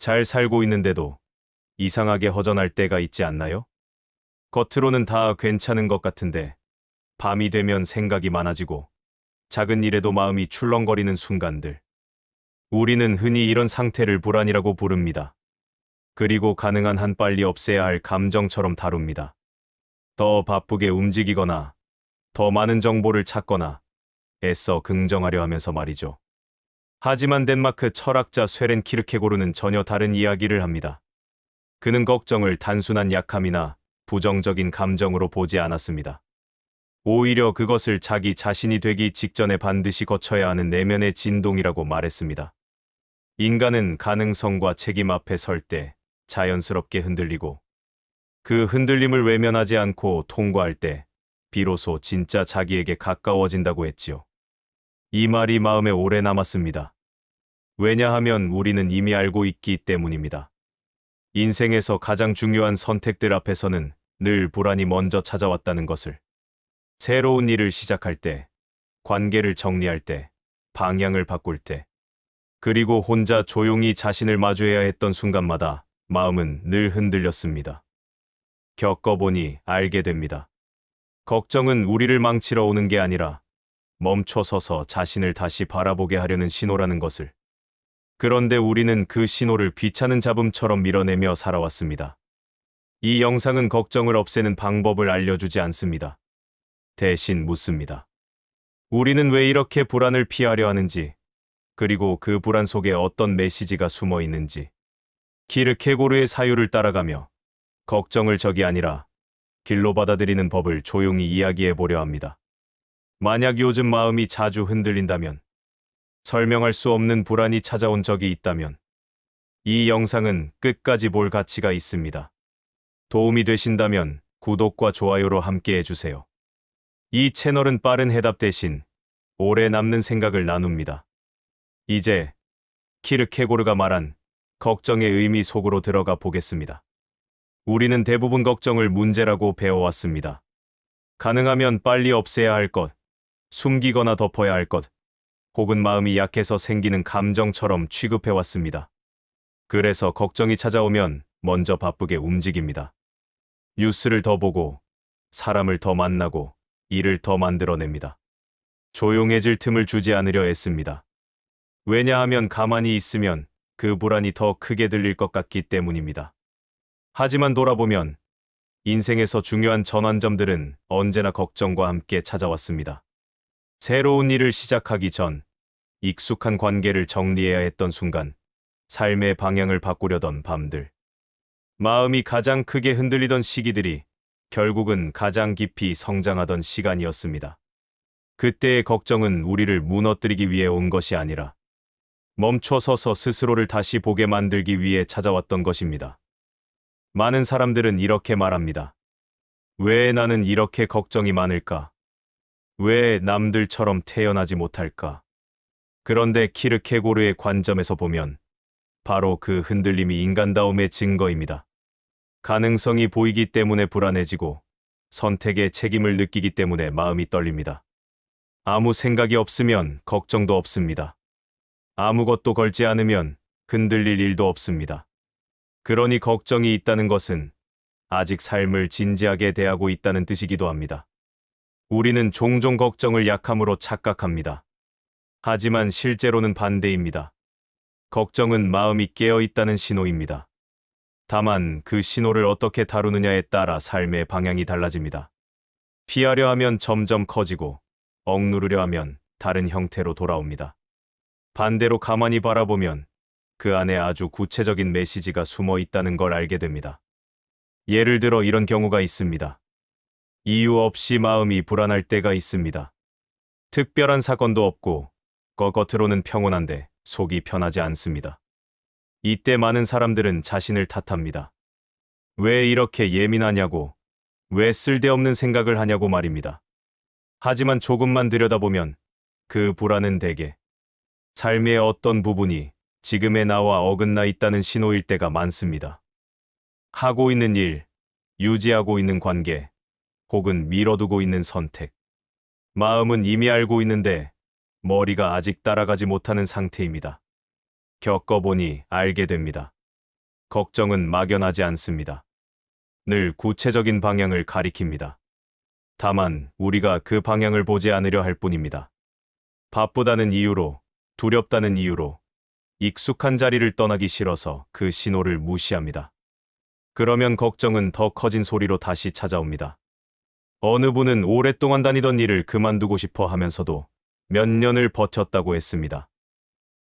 잘 살고 있는데도 이상하게 허전할 때가 있지 않나요? 겉으로는 다 괜찮은 것 같은데 밤이 되면 생각이 많아지고 작은 일에도 마음이 출렁거리는 순간들. 우리는 흔히 이런 상태를 불안이라고 부릅니다. 그리고 가능한 한 빨리 없애야 할 감정처럼 다룹니다. 더 바쁘게 움직이거나 더 많은 정보를 찾거나 애써 긍정하려 하면서 말이죠. 하지만 덴마크 철학자 쇠렌 키르케고르는 전혀 다른 이야기를 합니다. 그는 걱정을 단순한 약함이나 부정적인 감정으로 보지 않았습니다. 오히려 그것을 자기 자신이 되기 직전에 반드시 거쳐야 하는 내면의 진동이라고 말했습니다. 인간은 가능성과 책임 앞에 설 때 자연스럽게 흔들리고 그 흔들림을 외면하지 않고 통과할 때 비로소 진짜 자기에게 가까워진다고 했지요. 이 말이 마음에 오래 남았습니다. 왜냐하면 우리는 이미 알고 있기 때문입니다. 인생에서 가장 중요한 선택들 앞에서는 늘 불안이 먼저 찾아왔다는 것을. 새로운 일을 시작할 때, 관계를 정리할 때, 방향을 바꿀 때, 그리고 혼자 조용히 자신을 마주해야 했던 순간마다 마음은 늘 흔들렸습니다. 겪어보니 알게 됩니다. 걱정은 우리를 망치러 오는 게 아니라 멈춰서서 자신을 다시 바라보게 하려는 신호라는 것을. 그런데 우리는 그 신호를 귀찮은 잡음처럼 밀어내며 살아왔습니다. 이 영상은 걱정을 없애는 방법을 알려주지 않습니다. 대신 묻습니다. 우리는 왜 이렇게 불안을 피하려 하는지, 그리고 그 불안 속에 어떤 메시지가 숨어 있는지. 키르케고르의 사유를 따라가며 걱정을 적이 아니라 길로 받아들이는 법을 조용히 이야기해 보려 합니다. 만약 요즘 마음이 자주 흔들린다면, 설명할 수 없는 불안이 찾아온 적이 있다면, 이 영상은 끝까지 볼 가치가 있습니다. 도움이 되신다면 구독과 좋아요로 함께 해주세요. 이 채널은 빠른 해답 대신 오래 남는 생각을 나눕니다. 이제 키르케고르가 말한 걱정의 의미 속으로 들어가 보겠습니다. 우리는 대부분 걱정을 문제라고 배워왔습니다. 가능하면 빨리 없애야 할 것, 숨기거나 덮어야 할 것, 혹은 마음이 약해서 생기는 감정처럼 취급해왔습니다. 그래서 걱정이 찾아오면 먼저 바쁘게 움직입니다. 뉴스를 더 보고, 사람을 더 만나고, 일을 더 만들어냅니다. 조용해질 틈을 주지 않으려 애씁니다. 왜냐하면 가만히 있으면 그 불안이 더 크게 들릴 것 같기 때문입니다. 하지만 돌아보면 인생에서 중요한 전환점들은 언제나 걱정과 함께 찾아왔습니다. 새로운 일을 시작하기 전, 익숙한 관계를 정리해야 했던 순간, 삶의 방향을 바꾸려던 밤들. 마음이 가장 크게 흔들리던 시기들이 결국은 가장 깊이 성장하던 시간이었습니다. 그때의 걱정은 우리를 무너뜨리기 위해 온 것이 아니라 멈춰서서 스스로를 다시 보게 만들기 위해 찾아왔던 것입니다. 많은 사람들은 이렇게 말합니다. 왜 나는 이렇게 걱정이 많을까? 왜 남들처럼 태어나지 못할까? 그런데 키르케고르의 관점에서 보면 바로 그 흔들림이 인간다움의 증거입니다. 가능성이 보이기 때문에 불안해지고 선택의 책임을 느끼기 때문에 마음이 떨립니다. 아무 생각이 없으면 걱정도 없습니다. 아무것도 걸지 않으면 흔들릴 일도 없습니다. 그러니 걱정이 있다는 것은 아직 삶을 진지하게 대하고 있다는 뜻이기도 합니다. 우리는 종종 걱정을 약함으로 착각합니다. 하지만 실제로는 반대입니다. 걱정은 마음이 깨어 있다는 신호입니다. 다만 그 신호를 어떻게 다루느냐에 따라 삶의 방향이 달라집니다. 피하려 하면 점점 커지고 억누르려 하면 다른 형태로 돌아옵니다. 반대로 가만히 바라보면 그 안에 아주 구체적인 메시지가 숨어 있다는 걸 알게 됩니다. 예를 들어 이런 경우가 있습니다. 이유 없이 마음이 불안할 때가 있습니다. 특별한 사건도 없고 겉으로는 평온한데 속이 편하지 않습니다. 이때 많은 사람들은 자신을 탓합니다. 왜 이렇게 예민하냐고, 왜 쓸데없는 생각을 하냐고 말입니다. 하지만 조금만 들여다보면 그 불안은 대개 삶의 어떤 부분이 지금의 나와 어긋나 있다는 신호일 때가 많습니다. 하고 있는 일, 유지하고 있는 관계, 혹은 미뤄두고 있는 선택. 마음은 이미 알고 있는데 머리가 아직 따라가지 못하는 상태입니다. 겪어보니 알게 됩니다. 걱정은 막연하지 않습니다. 늘 구체적인 방향을 가리킵니다. 다만 우리가 그 방향을 보지 않으려 할 뿐입니다. 바쁘다는 이유로, 두렵다는 이유로, 익숙한 자리를 떠나기 싫어서 그 신호를 무시합니다. 그러면 걱정은 더 커진 소리로 다시 찾아옵니다. 어느 분은 오랫동안 다니던 일을 그만두고 싶어 하면서도 몇 년을 버텼다고 했습니다.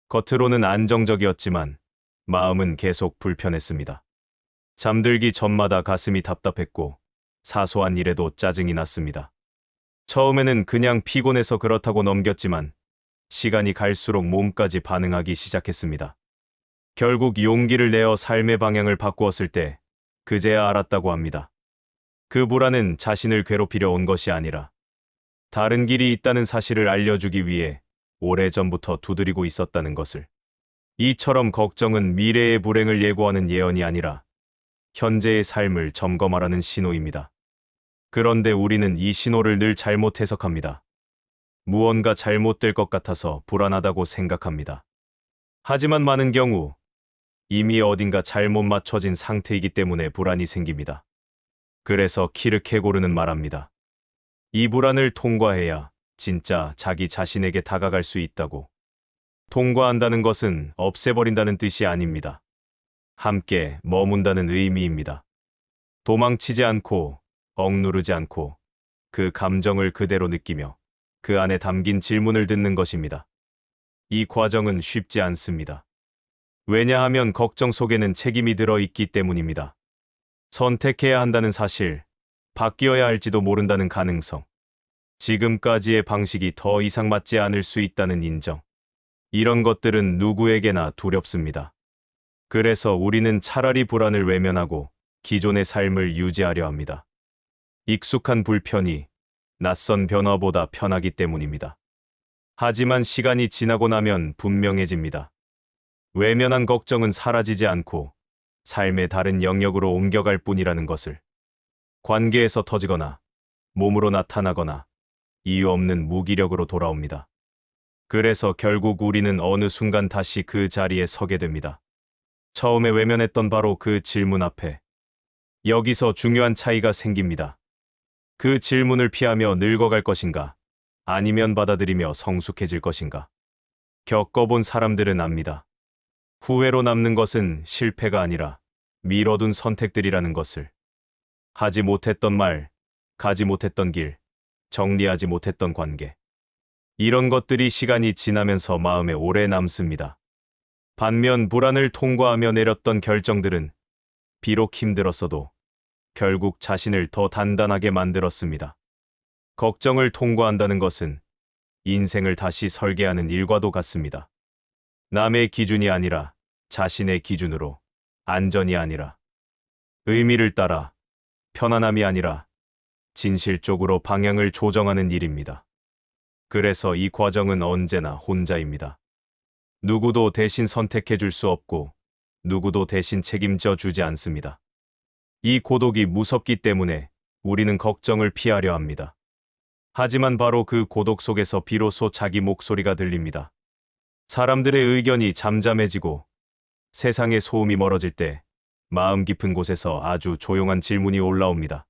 겉으로는 안정적이었지만 마음은 계속 불편했습니다. 잠들기 전마다 가슴이 답답했고 사소한 일에도 짜증이 났습니다. 처음에는 그냥 피곤해서 그렇다고 넘겼지만 시간이 갈수록 몸까지 반응하기 시작했습니다. 결국 용기를 내어 삶의 방향을 바꾸었을 때 그제야 알았다고 합니다. 그 불안은 자신을 괴롭히려 온 것이 아니라 다른 길이 있다는 사실을 알려주기 위해 오래전부터 두드리고 있었다는 것을. 이처럼 걱정은 미래의 불행을 예고하는 예언이 아니라 현재의 삶을 점검하라는 신호입니다. 그런데 우리는 이 신호를 늘 잘못 해석합니다. 무언가 잘못될 것 같아서 불안하다고 생각합니다. 하지만 많은 경우 이미 어딘가 잘못 맞춰진 상태이기 때문에 불안이 생깁니다. 그래서 키르케고르는 말합니다. 이 불안을 통과해야 진짜 자기 자신에게 다가갈 수 있다고. 통과한다는 것은 없애버린다는 뜻이 아닙니다. 함께 머문다는 의미입니다. 도망치지 않고, 억누르지 않고, 그 감정을 그대로 느끼며 그 안에 담긴 질문을 듣는 것입니다. 이 과정은 쉽지 않습니다. 왜냐하면 걱정 속에는 책임이 들어있기 때문입니다. 선택해야 한다는 사실, 바뀌어야 할지도 모른다는 가능성, 지금까지의 방식이 더 이상 맞지 않을 수 있다는 인정. 이런 것들은 누구에게나 두렵습니다. 그래서 우리는 차라리 불안을 외면하고 기존의 삶을 유지하려 합니다. 익숙한 불편이 낯선 변화보다 편하기 때문입니다. 하지만 시간이 지나고 나면 분명해집니다. 외면한 걱정은 사라지지 않고 삶의 다른 영역으로 옮겨갈 뿐이라는 것을. 관계에서 터지거나 몸으로 나타나거나 이유 없는 무기력으로 돌아옵니다. 그래서 결국 우리는 어느 순간 다시 그 자리에 서게 됩니다. 처음에 외면했던 바로 그 질문 앞에. 여기서 중요한 차이가 생깁니다. 그 질문을 피하며 늙어갈 것인가, 아니면 받아들이며 성숙해질 것인가. 겪어본 사람들은 압니다. 후회로 남는 것은 실패가 아니라 미뤄둔 선택들이라는 것을. 하지 못했던 말, 가지 못했던 길, 정리하지 못했던 관계. 이런 것들이 시간이 지나면서 마음에 오래 남습니다. 반면 불안을 통과하며 내렸던 결정들은 비록 힘들었어도 결국 자신을 더 단단하게 만들었습니다. 걱정을 통과한다는 것은 인생을 다시 설계하는 일과도 같습니다. 남의 기준이 아니라 자신의 기준으로, 안전이 아니라 의미를 따라, 편안함이 아니라 진실 쪽으로 방향을 조정하는 일입니다. 그래서 이 과정은 언제나 혼자입니다. 누구도 대신 선택해 줄 수 없고 누구도 대신 책임져 주지 않습니다. 이 고독이 무섭기 때문에 우리는 걱정을 피하려 합니다. 하지만 바로 그 고독 속에서 비로소 자기 목소리가 들립니다. 사람들의 의견이 잠잠해지고 세상의 소음이 멀어질 때 마음 깊은 곳에서 아주 조용한 질문이 올라옵니다.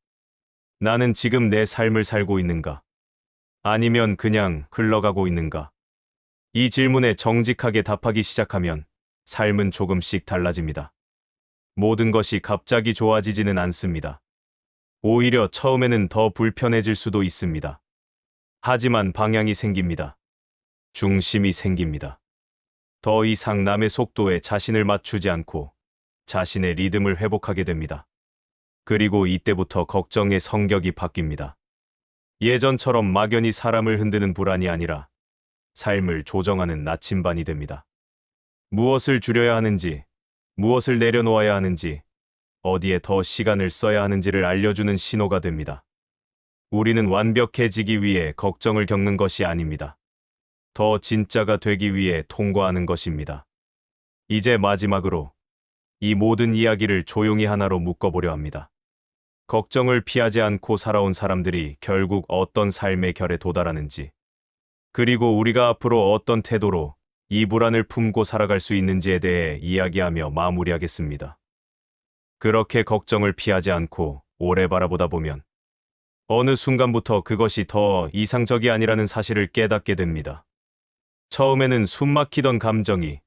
나는 지금 내 삶을 살고 있는가? 아니면 그냥 흘러가고 있는가? 이 질문에 정직하게 답하기 시작하면 삶은 조금씩 달라집니다. 모든 것이 갑자기 좋아지지는 않습니다. 오히려 처음에는 더 불편해질 수도 있습니다. 하지만 방향이 생깁니다. 중심이 생깁니다. 더 이상 남의 속도에 자신을 맞추지 않고 자신의 리듬을 회복하게 됩니다. 그리고 이때부터 걱정의 성격이 바뀝니다. 예전처럼 막연히 사람을 흔드는 불안이 아니라 삶을 조정하는 나침반이 됩니다. 무엇을 줄여야 하는지, 무엇을 내려놓아야 하는지, 어디에 더 시간을 써야 하는지를 알려주는 신호가 됩니다. 우리는 완벽해지기 위해 걱정을 겪는 것이 아닙니다. 더 진짜가 되기 위해 통과하는 것입니다. 이제 마지막으로 이 모든 이야기를 조용히 하나로 묶어보려 합니다. 걱정을 피하지 않고 살아온 사람들이 결국 어떤 삶의 결에 도달하는지, 그리고 우리가 앞으로 어떤 태도로 이 불안을 품고 살아갈 수 있는지에 대해 이야기하며 마무리하겠습니다. 그렇게 걱정을 피하지 않고 오래 바라보다 보면 어느 순간부터 그것이 더 이상적이 아니라는 사실을 깨닫게 됩니다. 처음에는 숨막히던 감정이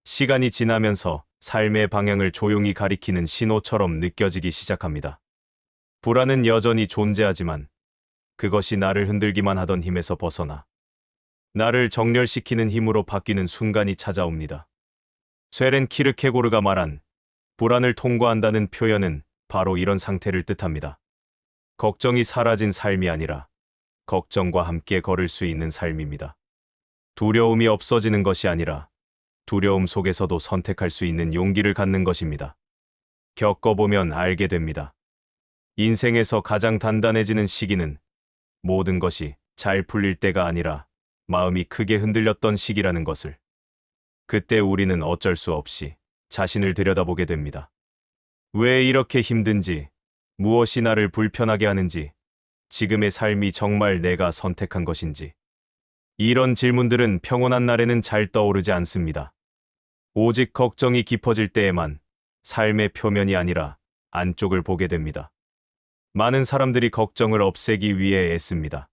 시간이 지나면서 삶의 방향을 조용히 가리키는 신호처럼 느껴지기 시작합니다. 불안은 여전히 존재하지만 그것이 나를 흔들기만 하던 힘에서 벗어나 나를 정렬시키는 힘으로 바뀌는 순간이 찾아옵니다. 쇠렌 키르케고르가 말한 불안을 통과한다는 표현은 바로 이런 상태를 뜻합니다. 걱정이 사라진 삶이 아니라 걱정과 함께 걸을 수 있는 삶입니다. 두려움이 없어지는 것이 아니라 두려움 속에서도 선택할 수 있는 용기를 갖는 것입니다. 겪어보면 알게 됩니다. 인생에서 가장 단단해지는 시기는 모든 것이 잘 풀릴 때가 아니라 마음이 크게 흔들렸던 시기라는 것을. 그때 우리는 어쩔 수 없이 자신을 들여다보게 됩니다. 왜 이렇게 힘든지, 무엇이 나를 불편하게 하는지, 지금의 삶이 정말 내가 선택한 것인지. 이런 질문들은 평온한 날에는 잘 떠오르지 않습니다. 오직 걱정이 깊어질 때에만 삶의 표면이 아니라 안쪽을 보게 됩니다. 많은 사람들이 걱정을 없애기 위해 애씁니다.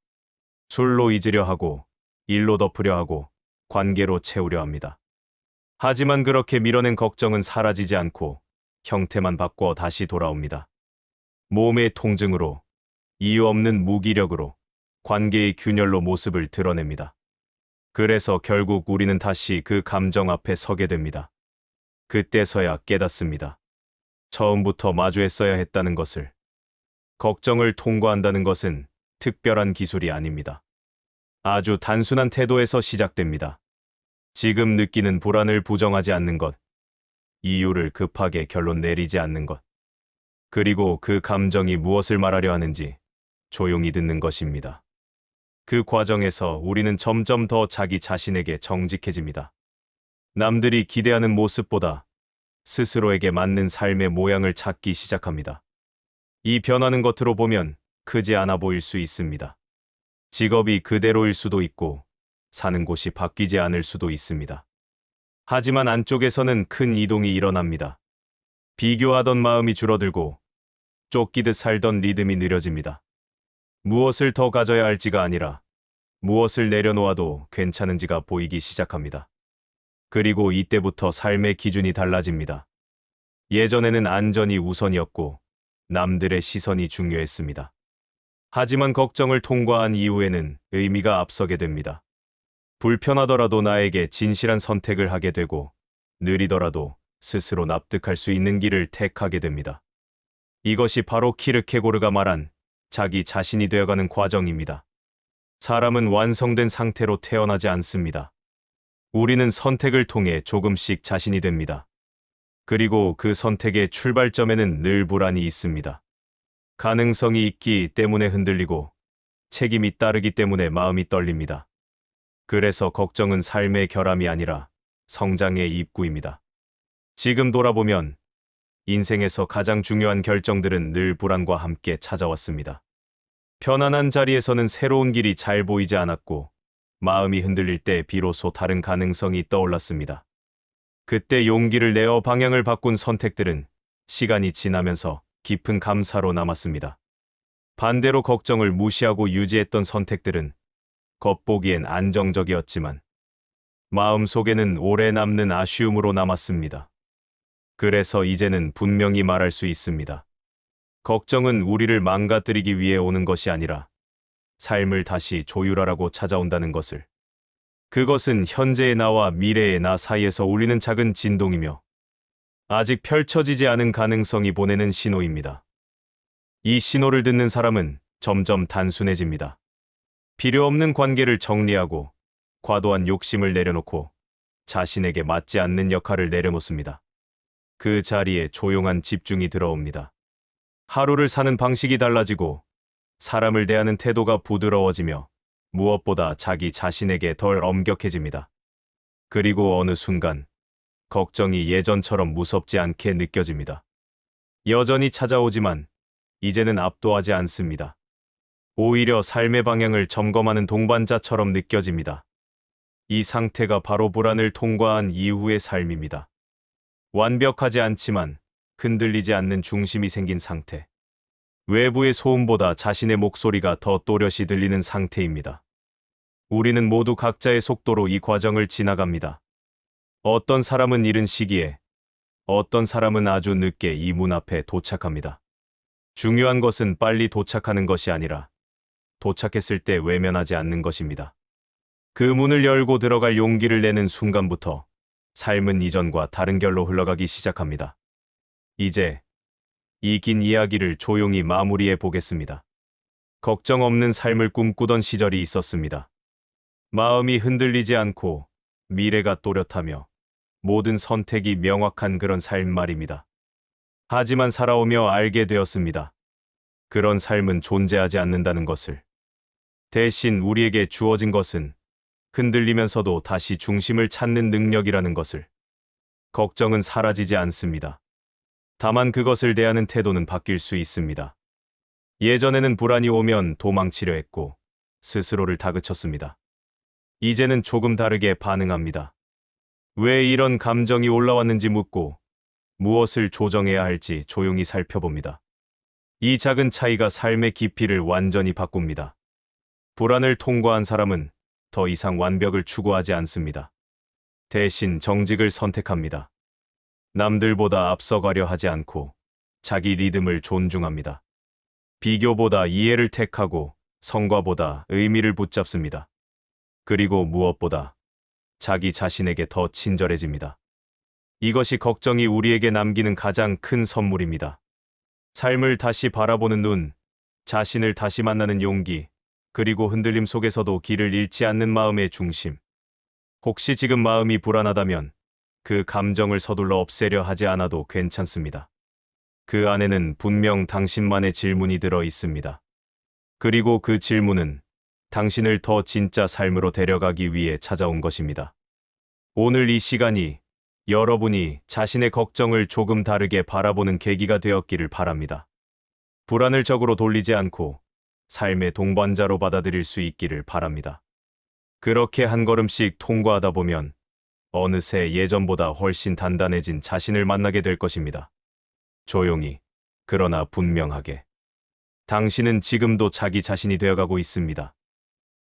술로 잊으려 하고, 일로 덮으려 하고, 관계로 채우려 합니다. 하지만 그렇게 밀어낸 걱정은 사라지지 않고 형태만 바꿔 다시 돌아옵니다. 몸의 통증으로, 이유 없는 무기력으로, 관계의 균열로 모습을 드러냅니다. 그래서 결국 우리는 다시 그 감정 앞에 서게 됩니다. 그때서야 깨닫습니다. 처음부터 마주했어야 했다는 것을. 걱정을 통과한다는 것은 특별한 기술이 아닙니다. 아주 단순한 태도에서 시작됩니다. 지금 느끼는 불안을 부정하지 않는 것, 이유를 급하게 결론 내리지 않는 것, 그리고 그 감정이 무엇을 말하려 하는지 조용히 듣는 것입니다. 그 과정에서 우리는 점점 더 자기 자신에게 정직해집니다. 남들이 기대하는 모습보다 스스로에게 맞는 삶의 모양을 찾기 시작합니다. 이 변화는 겉으로 보면 크지 않아 보일 수 있습니다. 직업이 그대로일 수도 있고 사는 곳이 바뀌지 않을 수도 있습니다. 하지만 안쪽에서는 큰 이동이 일어납니다. 비교하던 마음이 줄어들고 쫓기듯 살던 리듬이 느려집니다. 무엇을 더 가져야 할지가 아니라 무엇을 내려놓아도 괜찮은지가 보이기 시작합니다. 그리고 이때부터 삶의 기준이 달라집니다. 예전에는 안전이 우선이었고 남들의 시선이 중요했습니다. 하지만 걱정을 통과한 이후에는 의미가 앞서게 됩니다. 불편하더라도 나에게 진실한 선택을 하게 되고 느리더라도 스스로 납득할 수 있는 길을 택하게 됩니다. 이것이 바로 키르케고르가 말한 자기 자신이 되어가는 과정입니다. 사람은 완성된 상태로 태어나지 않습니다. 우리는 선택을 통해 조금씩 자신이 됩니다. 그리고 그 선택의 출발점에는 늘 불안이 있습니다. 가능성이 있기 때문에 흔들리고 책임이 따르기 때문에 마음이 떨립니다. 그래서 걱정은 삶의 결함이 아니라 성장의 입구입니다. 지금 돌아보면 인생에서 가장 중요한 결정들은 늘 불안과 함께 찾아왔습니다. 편안한 자리에서는 새로운 길이 잘 보이지 않았고 마음이 흔들릴 때 비로소 다른 가능성이 떠올랐습니다. 그때 용기를 내어 방향을 바꾼 선택들은 시간이 지나면서 깊은 감사로 남았습니다. 반대로 걱정을 무시하고 유지했던 선택들은 겉보기엔 안정적이었지만 마음속에는 오래 남는 아쉬움으로 남았습니다. 그래서 이제는 분명히 말할 수 있습니다. 걱정은 우리를 망가뜨리기 위해 오는 것이 아니라 삶을 다시 조율하라고 찾아온다는 것을. 그것은 현재의 나와 미래의 나 사이에서 울리는 작은 진동이며 아직 펼쳐지지 않은 가능성이 보내는 신호입니다. 이 신호를 듣는 사람은 점점 단순해집니다. 필요 없는 관계를 정리하고 과도한 욕심을 내려놓고 자신에게 맞지 않는 역할을 내려놓습니다. 그 자리에 조용한 집중이 들어옵니다. 하루를 사는 방식이 달라지고 사람을 대하는 태도가 부드러워지며 무엇보다 자기 자신에게 덜 엄격해집니다. 그리고 어느 순간 걱정이 예전처럼 무섭지 않게 느껴집니다. 여전히 찾아오지만 이제는 압도하지 않습니다. 오히려 삶의 방향을 점검하는 동반자처럼 느껴집니다. 이 상태가 바로 불안을 통과한 이후의 삶입니다. 완벽하지 않지만 흔들리지 않는 중심이 생긴 상태. 외부의 소음보다 자신의 목소리가 더 또렷이 들리는 상태입니다. 우리는 모두 각자의 속도로 이 과정을 지나갑니다. 어떤 사람은 이른 시기에, 어떤 사람은 아주 늦게 이 문 앞에 도착합니다. 중요한 것은 빨리 도착하는 것이 아니라 도착했을 때 외면하지 않는 것입니다. 그 문을 열고 들어갈 용기를 내는 순간부터 삶은 이전과 다른 결로 흘러가기 시작합니다. 이제 이 긴 이야기를 조용히 마무리해 보겠습니다. 걱정 없는 삶을 꿈꾸던 시절이 있었습니다. 마음이 흔들리지 않고 미래가 또렷하며 모든 선택이 명확한 그런 삶 말입니다. 하지만 살아오며 알게 되었습니다. 그런 삶은 존재하지 않는다는 것을. 대신 우리에게 주어진 것은 흔들리면서도 다시 중심을 찾는 능력이라는 것을. 걱정은 사라지지 않습니다. 다만 그것을 대하는 태도는 바뀔 수 있습니다. 예전에는 불안이 오면 도망치려 했고 스스로를 다그쳤습니다. 이제는 조금 다르게 반응합니다. 왜 이런 감정이 올라왔는지 묻고 무엇을 조정해야 할지 조용히 살펴봅니다. 이 작은 차이가 삶의 깊이를 완전히 바꿉니다. 불안을 통과한 사람은 더 이상 완벽을 추구하지 않습니다. 대신 정직을 선택합니다. 남들보다 앞서가려 하지 않고 자기 리듬을 존중합니다. 비교보다 이해를 택하고 성과보다 의미를 붙잡습니다. 그리고 무엇보다 자기 자신에게 더 친절해집니다. 이것이 걱정이 우리에게 남기는 가장 큰 선물입니다. 삶을 다시 바라보는 눈, 자신을 다시 만나는 용기, 그리고 흔들림 속에서도 길을 잃지 않는 마음의 중심. 혹시 지금 마음이 불안하다면 그 감정을 서둘러 없애려 하지 않아도 괜찮습니다. 그 안에는 분명 당신만의 질문이 들어 있습니다. 그리고 그 질문은 당신을 더 진짜 삶으로 데려가기 위해 찾아온 것입니다. 오늘 이 시간이 여러분이 자신의 걱정을 조금 다르게 바라보는 계기가 되었기를 바랍니다. 불안을 적으로 돌리지 않고 삶의 동반자로 받아들일 수 있기를 바랍니다. 그렇게 한 걸음씩 통과하다 보면 어느새 예전보다 훨씬 단단해진 자신을 만나게 될 것입니다. 조용히, 그러나 분명하게. 당신은 지금도 자기 자신이 되어가고 있습니다.